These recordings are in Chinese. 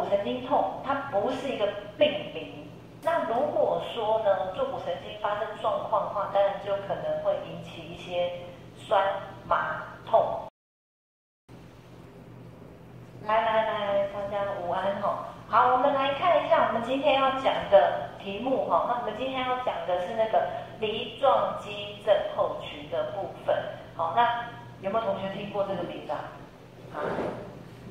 神经痛它不是一个病名。那如果说呢，坐骨神经发生状况的话，当然就可能会引起一些酸麻痛。来，大家午安哈。好，我们来看一下我们今天要讲的题目哈。那我们今天要讲的是那个梨状肌症候群的部分。好，那有没有同学听过这个名字啊？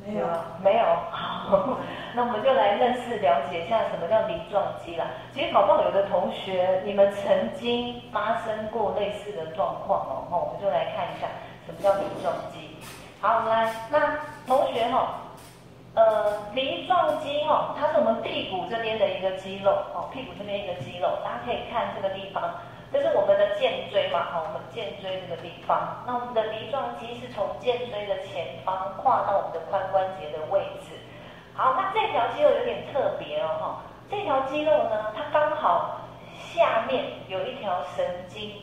没有，没有。好，那我们就来认识了解一下什么叫梨状肌啦。其实搞不好有的同学你们曾经发生过类似的状况哦。我们就来看一下什么叫梨状肌。好，来，那同学哈。梨状肌它是我们屁股这边的一个肌肉屁股这边一个肌肉，大家可以看这个地方，这是我们的肩椎嘛我们肩椎这个地方。那我们的梨状肌是从肩椎的前方跨到我们的髋关节的位置。好，那这条肌肉有点特别哦这条肌肉呢，它刚好下面有一条神经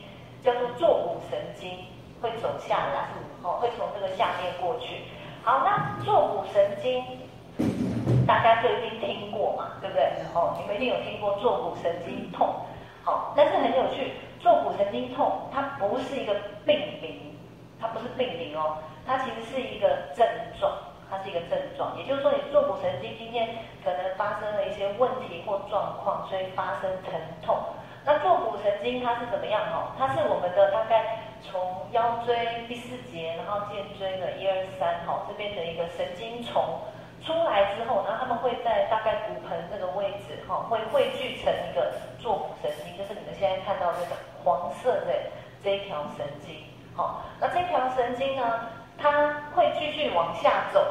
叫做坐骨神经，会走下来会从这个下面过去。好，那坐骨神经大家就一定听过嘛，对不对？你们一定有听过坐骨神经痛。好，但是很有趣，坐骨神经痛它不是一个病名，它不是病名它其实是一个症状，它是一个症状。也就是说，你坐骨神经今天可能发生了一些问题或状况，所以发生疼痛。那坐骨神经它是怎么样它是我们的大概从腰椎第4节，然后肩椎的1、2、3这边的一个神经丛出来之后，然后他们会在大概骨盆这个位置会汇聚成一个坐骨神经，就是你们现在看到这个黄色的这一条神经。那这条神经呢，它会继续往下走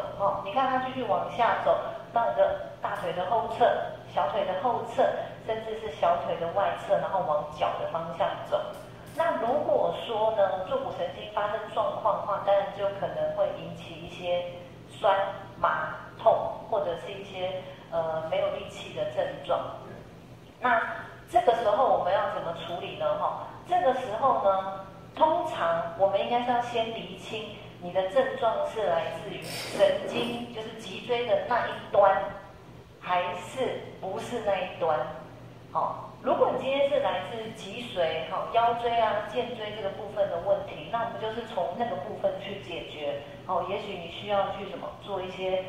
你看它继续往下走到你的大腿的后侧、小腿的后侧，甚至是小腿的外侧，然后往脚的方向走。那如果说呢，坐骨神经发生状况的话，当然就可能会引起一些酸麻痛，或者是一些没有力气的症状。那这个时候我们要怎么处理呢？这个时候呢，通常我们应该是要先厘清你的症状是来自于神经，就是脊椎的那一端，还是不是那一端？如果你今天是来自脊髓腰椎肩椎这个部分的问题，那我们就是从那个部分去解决也许你需要去做一些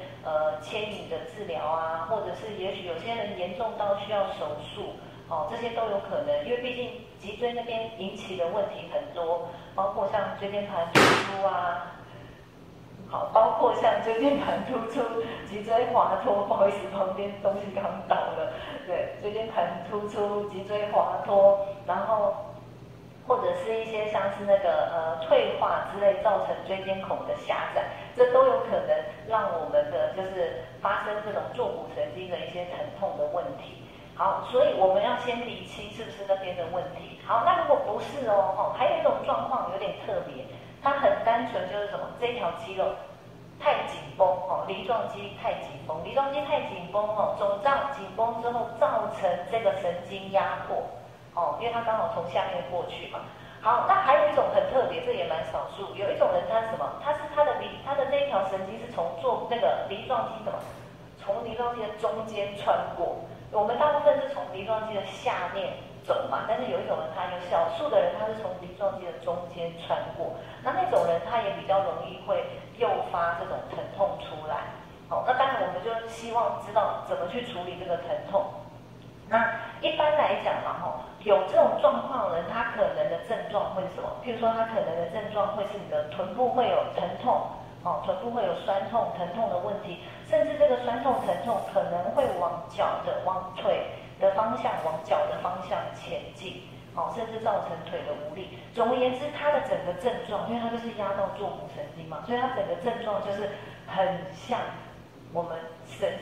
牵引的治疗或者是也许有些人严重到需要手术这些都有可能。因为毕竟脊椎那边引起的问题很多，包括像椎间盘突出包括像椎间盘突出、脊椎滑脱，不好意思，旁边东西刚倒了。对，椎间盘突出、脊椎滑脱，然后或者是一些像是那个退化之类，造成椎间孔的狭窄，这都有可能让我们的就是发生这种坐骨神经的一些疼痛的问题。好，所以我们要先厘清是不是那边的问题。好，那如果不是还有一种状况有点特别。它很单纯，就是什么？这条肌肉太紧绷梨状肌太紧绷，梨状肌太紧绷肿胀紧绷之后，造成这个神经压迫因为它刚好从下面过去嘛。好，那还有一种很特别，这也蛮少数，有一种人他是什么？他是他的这一条神经是从那个梨状肌从梨状肌的中间穿过。我们大部分是从梨状肌的下面走嘛，但是有一种人，他有少数的人，他是从梨状肌的中间穿过，那种人他也比较容易会诱发这种疼痛出来。那当然我们就希望知道怎么去处理这个疼痛。那一般来讲有这种状况的人，他可能的症状会是什么？譬如说他可能的症状会是你的臀部会有疼痛臀部会有酸痛、疼痛的问题，甚至这个酸痛、疼痛可能会往腿的方向、往脚的方向前进，甚至造成腿的无力。总而言之，它的整个症状，因为它就是压到坐骨神经嘛，所以它整个症状就是很像我们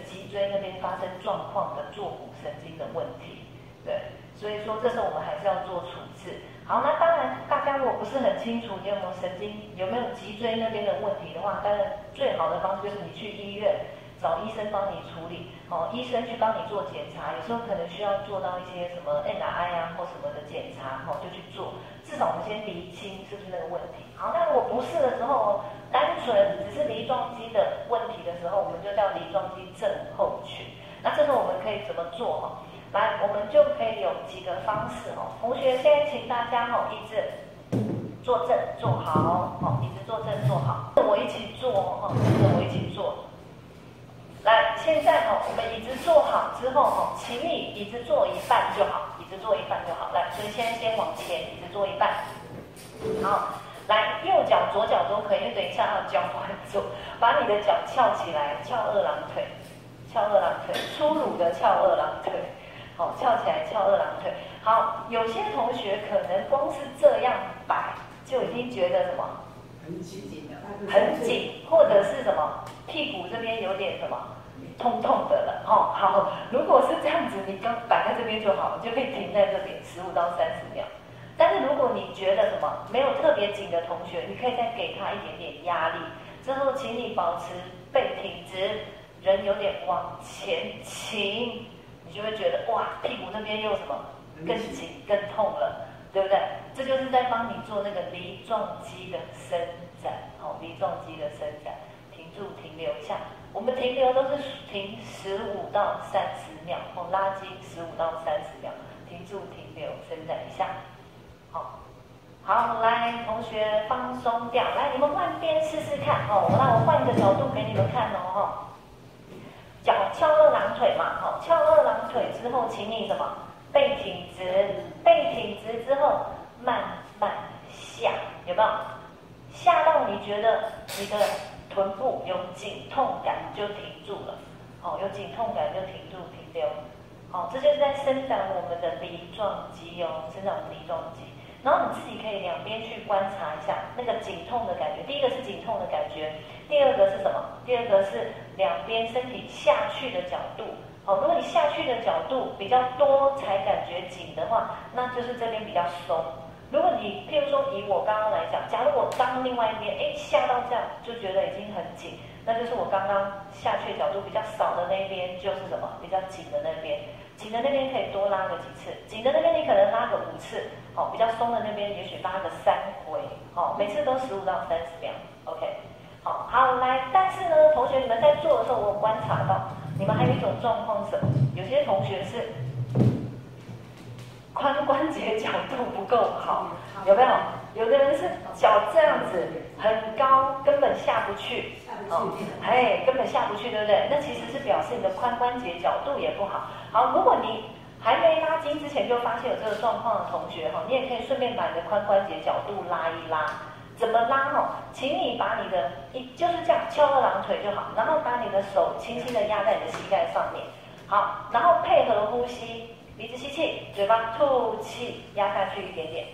脊椎那边发生状况的坐骨神经的问题。对，所以说这时候我们还是要做处置。好，那当然大家如果不是很清楚你有没有有没有脊椎那边的问题的话，当然最好的方式就是你去医院找医生帮你处理医生去帮你做检查，有时候可能需要做到一些什么 MRI 或什么的检查就去做，至少我们先厘清是不是那个问题。好，那如果不是的时候单纯只是梨状肌的问题的时候，我们就叫梨状肌症候群。那这时候我们可以怎么做哈？来，我们就可以有几个方式哦。同学，现在请大家哈，椅子坐正坐好，哦，椅子坐正坐好，跟我一起坐哦，跟着我一起坐。来，现在哈，我们椅子坐好之后哈，请你椅子坐一半就好，椅子坐一半就好。来，所以现在先往前，椅子坐一半。好，来，右脚左脚都可以，因为等一下要交换做，把你的脚翘起来，翘二郎腿，翘二郎腿，粗鲁的翘二郎腿。好，翘起来，翘二郎腿。好，有些同学可能光是这样摆，就已经觉得什么？很紧的，很紧，或者是什么？屁股这边有点什么？痛痛的了。哦，好，如果是这样子，你刚摆在这边就好，就可以停在这边15到30秒。但是如果你觉得什么没有特别紧的同学，你可以再给他一点点压力。之后，请你保持背挺直，人有点往前倾。你就会觉得哇，屁股那边又什么更紧更痛了，对不对？这就是在帮你做那个梨状肌的伸展，好，梨状肌的伸展，停住停留一下，我们停留都是停15到30秒，哦，拉筋15到30秒，停住停留伸展一下，好，好，来同学放松掉，来你们换边试试看哦，那我换一个角度给你们看哦，哈。脚翘二郎腿嘛，好，翘二郎腿之后，请你什么？背挺直，背挺直之后，慢慢下，有没有？下到你觉得你的臀部有紧痛感就停住了，哦，有紧痛感就停住停留，好，这就是在伸展我们的梨状肌哦，伸展我们梨状肌。然后你自己可以两边去观察一下那个紧痛的感觉。第一个是紧痛的感觉，第二个是什么？第二个是两边身体下去的角度。好，如果你下去的角度比较多才感觉紧的话，那就是这边比较松。如果你譬如说以我刚刚来讲，假如我刚另外一边下到这样就觉得已经很紧，那就是我刚刚下去的角度比较少的那一边就是什么？比较紧的那边。紧的那边可以多拉个几次，紧的那边你可能拉个5次，好，比较松的那边也许拉个3回，好，每次都15到30秒 ，OK， 好，好来，但是呢，同学你们在做的时候，我观察到你们还有一种状况是什么？有些同学是髋关节角度不够好，有没有？有的人是脚这样子很高，根本下不去，根本下不去，对不对？那其实是表示你的髋关节角度也不好。好，如果你还没拉筋之前就发现有这个状况的同学哈，你也可以顺便把你的髋关节角度拉一拉。怎么拉哈？请你把你的就是这样翘二郎腿就好，然后把你的手轻轻的压在你的膝盖上面，好，然后配合呼吸，鼻子吸气，嘴巴吐气，压下去一点点。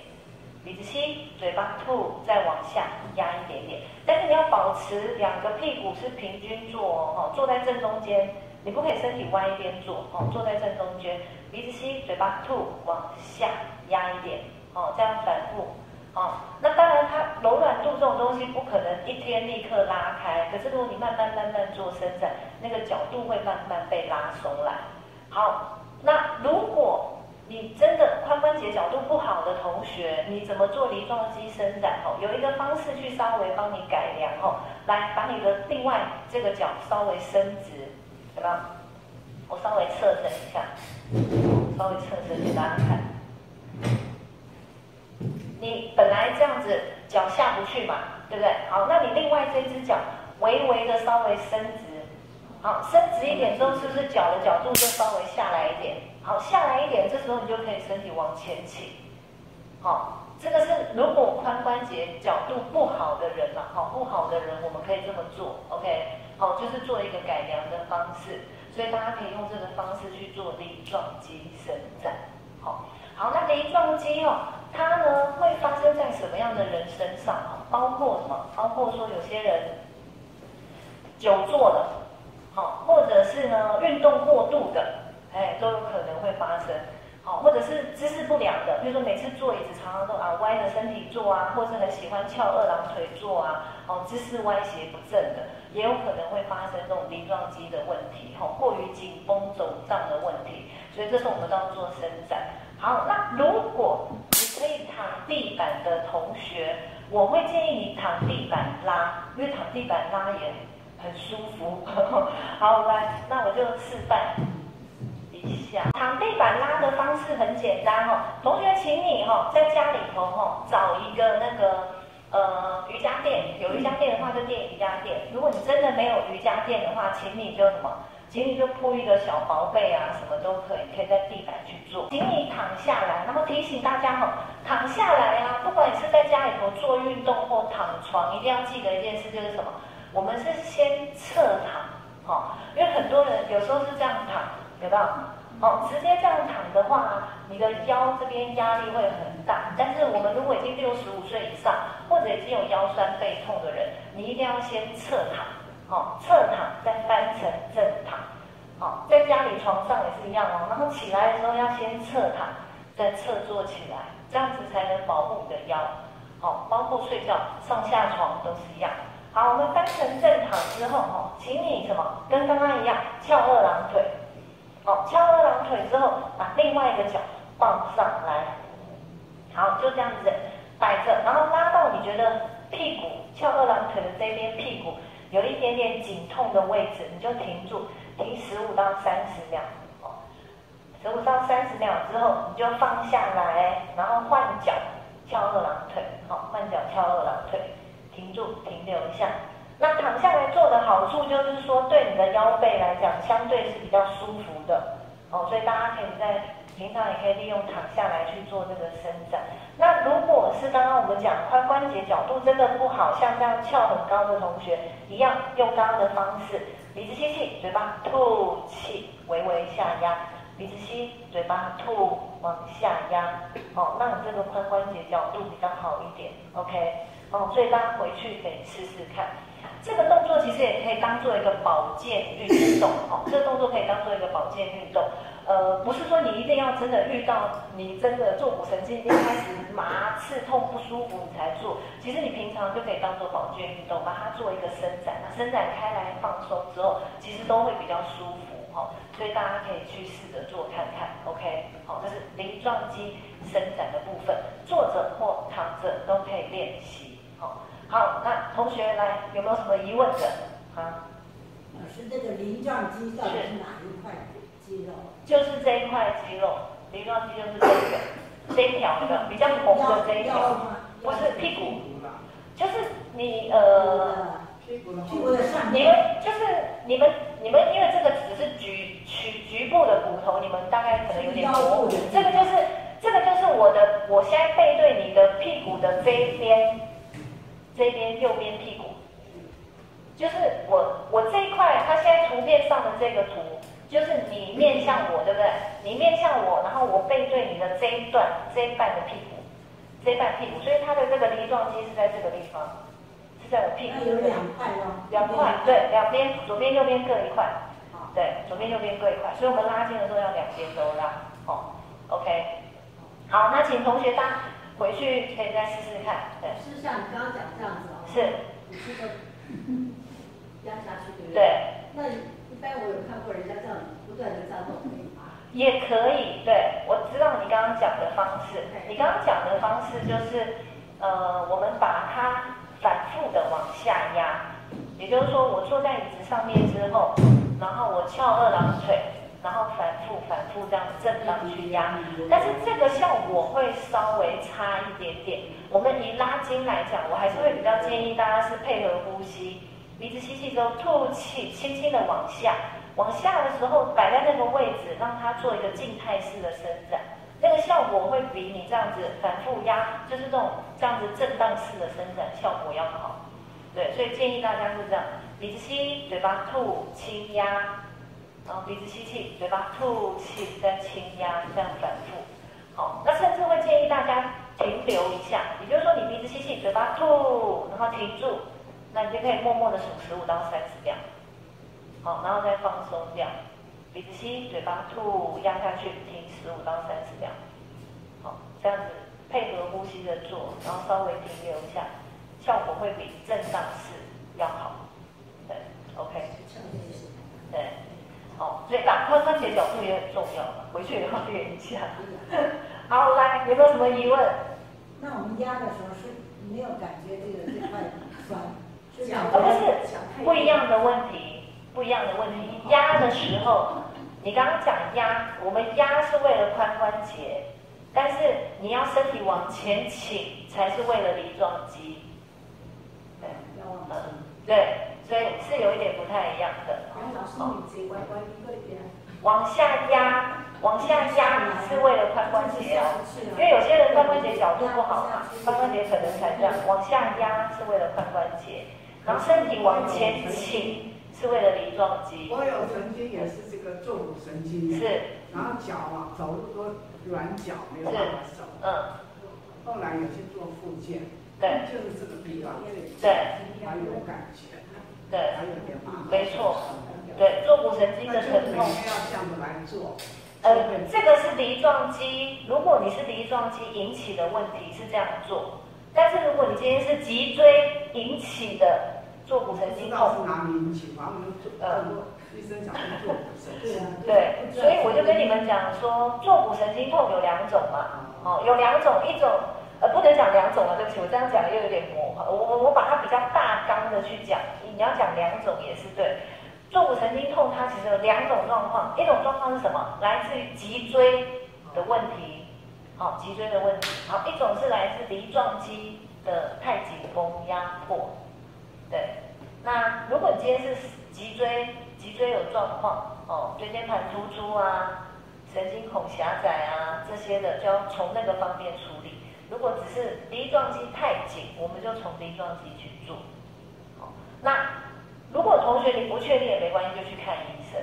鼻子吸，嘴巴吐，再往下压一点点。但是你要保持2个屁股是平均坐哦，坐在正中间，你不可以身体歪一边坐哦，坐在正中间。鼻子吸，嘴巴吐，往下压一点哦，这样反复哦。那当然，它柔软度这种东西不可能一天立刻拉开，可是如果你慢慢做伸展，那个角度会慢慢被拉松来。好，那如果你真的髋关节角度不好的同学，你怎么做梨状肌伸展？有一个方式去稍微帮你改良来把你的另外这个脚稍微伸直，有没有？我稍微侧身一下，稍微侧身给大家看。你本来这样子脚下不去嘛，对不对？好，那你另外这只脚微微的稍微伸直，好，伸直一点之后，是不是脚的角度就稍微下来一点？好，下来一点，这时候你就可以身体往前倾。好，这个是如果髋关节角度不好的人嘛，好，不好的人我们可以这么做 ，OK， 好，就是做一个改良的方式，所以大家可以用这个方式去做梨状肌伸展。好，好，那梨状肌它呢会发生在什么样的人身上？包括什么？包括说有些人久坐的，好，或者是呢运动过度的。都有可能会发生，好，或者是姿势不良的，比如说每次坐椅子常常都歪着身体坐啊，或是很喜欢翘二郎腿坐啊，姿势歪斜不正的，也有可能会发生这种梨状肌的问题，过于紧绷走胀的问题，所以这是我们都要做伸展。好，那如果你可以躺地板的同学，我会建议你躺地板拉，因为躺地板拉也很舒服。好，来，那我就示范。下。躺地板拉的方式很简单哦，同学，请你在家里头找一个那个瑜伽垫，有瑜伽垫的话就垫瑜伽垫。如果你真的没有瑜伽垫的话，请你就什么？请你就铺一个小薄被啊，什么都可以，可以在地板去做。请你躺下来，然后提醒大家躺下来啊，不管你是在家里头做运动或躺床，一定要记得一件事，就是什么？我们是先侧躺，因为很多人有时候是这样躺，有没有？直接这样躺的话，你的腰这边压力会很大。但是我们如果已经65岁以上，或者已经有腰酸背痛的人，你一定要先侧躺。侧躺再翻成正躺，在家里床上也是一样哦。然后起来的时候要先侧躺，再侧坐起来，这样子才能保护你的腰。包括睡觉上下床都是一样。好，我们翻成正躺之后，请你什么？跟刚刚一样，翘二郎腿。翘二郎腿之后，把另外一个脚放上来。好，就这样子摆着，然后拉到你觉得屁股翘二郎腿的这边屁股有一点点紧痛的位置，你就停住，停15到30秒。15到30秒之后，你就放下来，然后换脚翘二郎腿。换脚翘二郎腿，停住，停留一下。那躺下来做的好处就是说，对你的腰背来讲，相对是比较舒服的。所以大家可以在平常也可以利用躺下来去做这个伸展。那如果是刚刚我们讲髋关节角度真的不好，像这样翘很高的同学一样，用刚刚的方式，鼻子吸气，嘴巴吐气，微微下压，鼻子吸，嘴巴吐，往下压，让你这个髋关节角度比较好一点 ，OK， 所以大家回去可以试试看。这个动作其实也可以当做一个保健运动，这个动作可以当做一个保健运动。不是说你一定要真的遇到你真的坐骨神经已经开始麻、刺痛、不舒服你才做。其实你平常就可以当做保健运动，把它做一个伸展，伸展开来放松之后，其实都会比较舒服。所以大家可以去试着做看看 ，OK， 这是梨状肌伸展的部分，坐着或躺着都可以练习。好，那同学来有没有什么疑问的？老师，这个梨状肌到底是哪一块肌肉？就是这一块肌肉，梨状肌就是这一条的比较红的这一条，不是屁股，就是你屁股的上面。你们因为这个只是局部的骨头，你们大概可能有点模糊。这个就是我现在背对你的屁股的这一边右边屁股，就是我这一块，它现在图片上的这个图，就是你面向我，对不对？你面向我，然后我背对你的这一半的屁股，所以它的这个梨状肌是在这个地方，是在我屁股。有2块咯。2块，对，两边左边右边各一块，对，左边右边各一块，所以我们拉筋的时候要两边都拉，OK。好，那请同学大家回去可以再试试看，对。是像你刚刚讲这样子是。你是个压下去，对不对？对。那一般我有看过人家这样不断的这样弄，可以吗？也可以，对，我知道你刚刚讲的方式。你刚刚讲的方式就是，我们把它反复的往下压，也就是说，我坐在椅子上面之后，然后我翘二郎腿，然后反复这样正当去压，但是这个效果会稍微差一点点。我们以拉筋来讲，我还是会比较建议大家是配合呼吸，鼻子吸气之后吐气，轻轻的往下的时候摆在那个位置，让它做一个静态式的伸展，那个效果会比你这样子反复压，就是这样子震荡式的伸展效果要好。对，所以建议大家是这样，鼻子吸，嘴巴吐，轻压，然后鼻子吸气，嘴巴吐气，再轻压，这样反复。好，那甚至会建议大家停留一下，也就是说你鼻子吸气，嘴巴吐，然后停住，那你就可以默默的数15到30秒。好，然后再放松掉，鼻子吸，嘴巴吐，压下去，停15到30秒。好，这样子配合呼吸的做，然后稍微停留一下，效果会比震荡式要好。对 ，OK。对，好，所以打髋关节角度也很重要，回去也要练一下。好，来，有没有什么疑问？那我们压的时候是没有感觉这块酸，不是不一样的问题。压的时候，你刚刚讲压，我们压是为了髋关节，但是你要身体往前倾，才是为了梨状肌。对，对，所以是有一点不太一样的。往下压，往下压是为了髋关节哦，因为有些人髋关节角度不好嘛，髋关节可能才这样。往下压是为了髋关节，然后身体往前倾是为了梨状肌。我有曾经也是这个坐骨神经，是，然后脚啊走路都软脚，没有办法走。后来有去做复健，对，就是这个地方，对，还有感觉，对，还有点麻烦。没错，对，坐骨神经的疼痛。要这样子来做。这个是梨状肌，如果你是梨状肌引起的问题是这样做，但是如果你今天是脊椎引起的坐骨神经痛，是哪里引起？他们医生讲是坐骨神经。对，所以我就跟你们讲说，坐骨神经痛有2种嘛，有2种，一种不能讲2种啊，对不起，我这样讲又有点模糊，我把它比较大纲的去讲，你要讲2种也是对。坐骨神经痛它其实有2种状况，一种状况是什么？来自于脊椎的问题，脊椎的问题，一种是来自梨状肌的太紧绷压迫，对。那如果你今天是脊椎有状况，椎间盘突出啊、神经孔狭窄啊这些的，就要从那个方面处理。如果只是梨状肌太紧，我们就从梨状肌去做。那如果同学你不确定也没关系，就去看医生。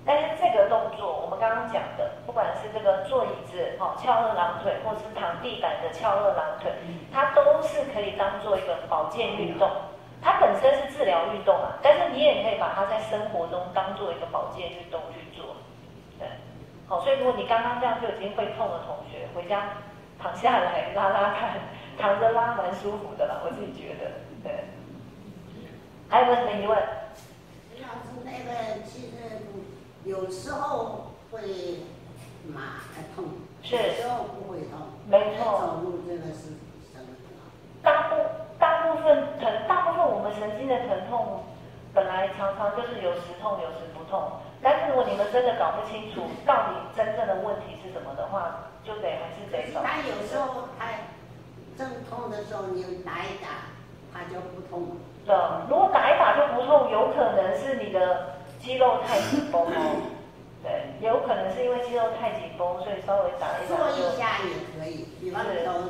但是这个动作，我们刚刚讲的，不管是这个坐椅子翘二郎腿，或是躺地板的翘二郎腿，它都是可以当做一个保健运动。它本身是治疗运动啊，但是你也可以把它在生活中当做一个保健运动去做。对，所以如果你刚刚这样就已经会痛的同学，回家躺下来拉拉看，躺着拉蛮舒服的啦，我自己觉得。对。还有没有什么疑问？老师，那个其实有时候会痛，是，有时候不会痛。没错。走路这个是什么？大部分我们神经的疼痛，本来常常就是有时痛有时不痛。但是如果你们真的搞不清楚到底真正的问题是什么的话，就还是得找。他有时候他正痛的时候，你打一打，他就不痛了。如果打一打就不痛，有可能是你的肌肉太紧绷对，有可能是因为肌肉太紧绷，所以稍微打一打做一下也可以，比方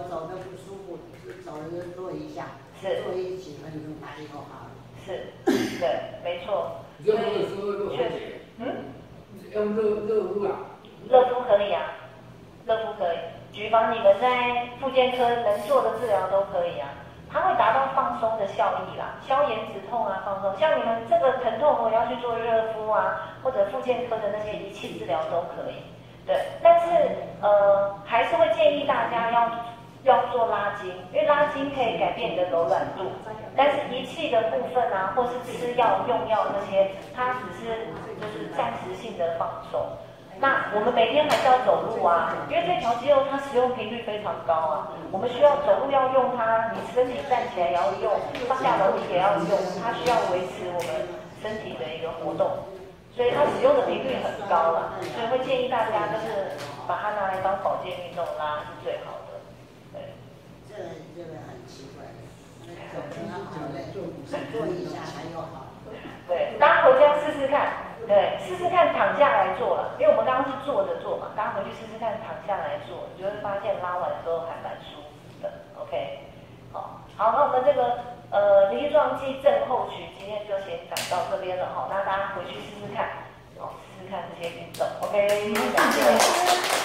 走的不舒服，走就做一下，做几分钟，它以后好了。是，对，没错。热敷的时候热敷姐，用热敷啊？热敷可以啊，热敷可以。举凡你们在复健科能做的治疗都可以啊。它会达到放松的效益啦，消炎止痛啊，放松。像你们这个疼痛，我要去做热敷啊，或者复健科的那些仪器治疗都可以。对，但是还是会建议大家要做拉筋，因为拉筋可以改变你的柔软度。但是仪器的部分啊，或是吃药、用药这些，它只是就是暂时性的放松。那我们每天还是要走路啊，因为这条肌肉它使用频率非常高啊，我们需要走路要用它，你身体站起来也要用，上下楼梯也要用，它需要维持我们身体的一个活动，所以它使用的频率很高啦，所以会建议大家就是把它拿来当保健运动拉是最好的。对，这个很奇怪，走得好累，做一下它又好。对，大家回家试试看。对，试试看躺下来做了，因为我们刚刚是坐着做嘛，大家回去试试看躺下来做，你就会发现拉完之后还蛮舒服的。OK， 好，那我们这个梨状肌症候群今天就先讲到这边了哈，那大家回去试试看，试试看这些运动。OK，感谢。